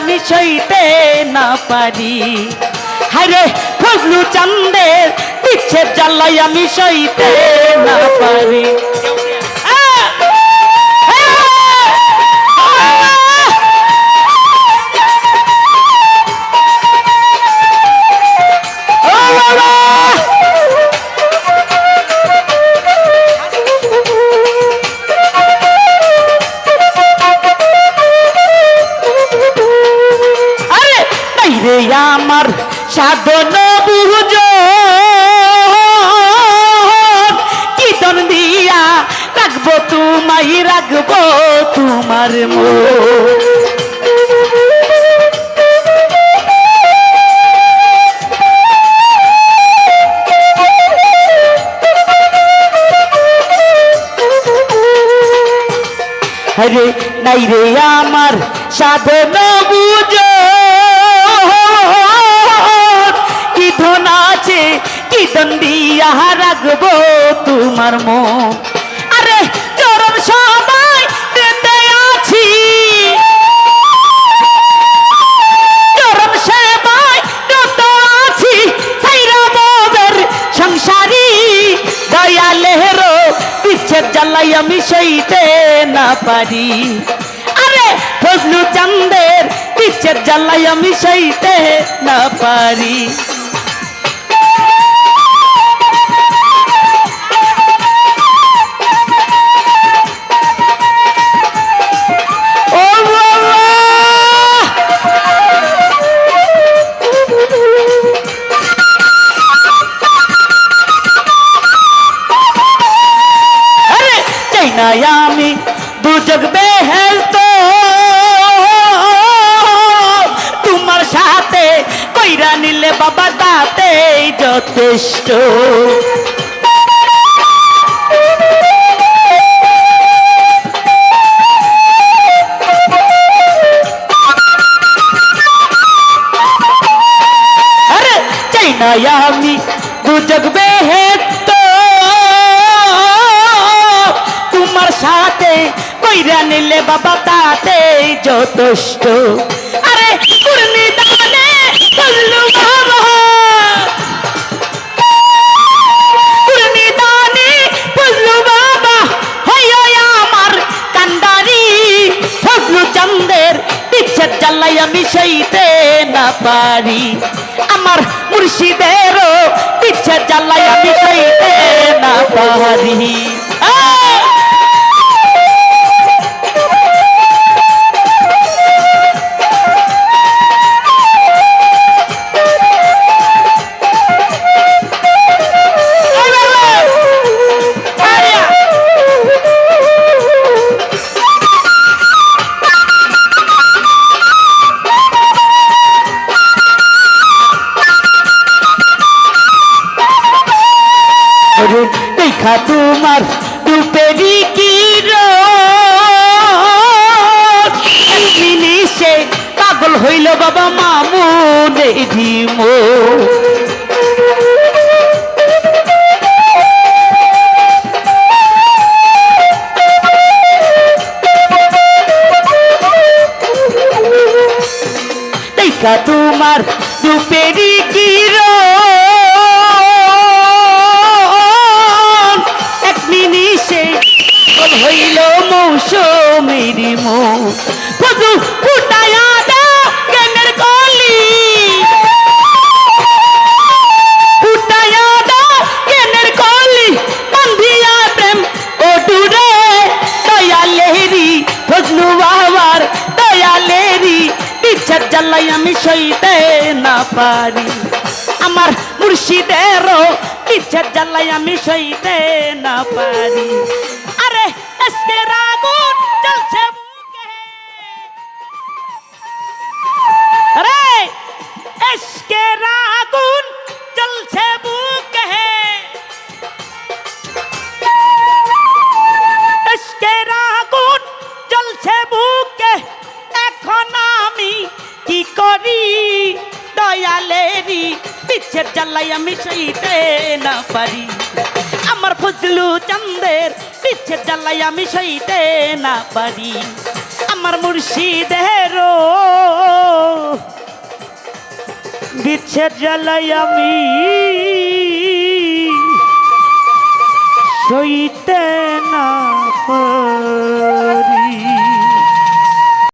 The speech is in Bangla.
আমি সইতে না পারি। হায়রে ফজলু চান্দের বিচ্ছেদ জ্বালাই আমি সইতে না পারি। আমার সাধন বুঝ কি দন দিয়া রাখবো তোমায় রাখবো তোমার মন। হরে নাই রে আমার সাধন বুঝ কি ধন আছে কি ধন দিয়া রাখবো তোমার মন। আরে চরম সবাই পেতে আছি চরম সেবাই যত আছি সাইরা মোদের সংসারী দয়ালের বিচ্ছেদ জ্বালাই আমি সইতে না পারি। আরে ফজলু চান্দের বিচ্ছেদ জ্বালাই আমি সইতে না পারি। আমি দুজগ বেহেশত তোমার সাথে কইরা নিলে বাবা তাতে যথেষ্ট। আরে চাই না আমি দুজগ বেহেশত তোমার সাথে কইরা নিলে বাবা তাতে যথেষ্ট। আরে কুরনি দানে ফজলু বাবা কুরনি দানে ফজলু বাবা হইও আমার কান্দারি। ফজলু চান্দের বিচ্ছেদ জ্বালাই আমি সইতে না পারি। আমার মুর্শিদেরও বিচ্ছেদ জ্বালাই আমি সইতে না পারি। দেখা তোমার রূপেরই কিরণ নিমিষে পাগল হইল বাবা মামুনেরই মন। দেখা তোমার রূপেরই কিরণ নিমিষে হইল মৌসুমেরই মন। ফজু ফুটায়া দাও জ্ঞানের কলি ফুটায়া দাও জ্ঞানের কলি বান্ধিয়া প্রেম ও ডুরে দয়ালেরি ফজলু বাবার দয়ালেরি বিচ্ছেদ জ্বালাই আমি সইতে না পারি। আমার মুর্শিদেরও বিচ্ছেদ জ্বালাই আমি সইতে না পারি। আরে এসকে আগুন জ্বলছে বুকে আরে এসকে আগুন জ্বলছে বুকে এসকে আগুন জ্বলছে বুকে এখন আমি কি করি দয়ালেরি বিচ্ছেদ জ্বালাই আমি সইতে না পারি। আমার ফজলু চান্দের বিচ্ছেদ জ্বালাই আমি সইতে না পারি। আমার মুর্শিদেরও দিচ্ছে জ্বালাই আমি সইতে না পারি।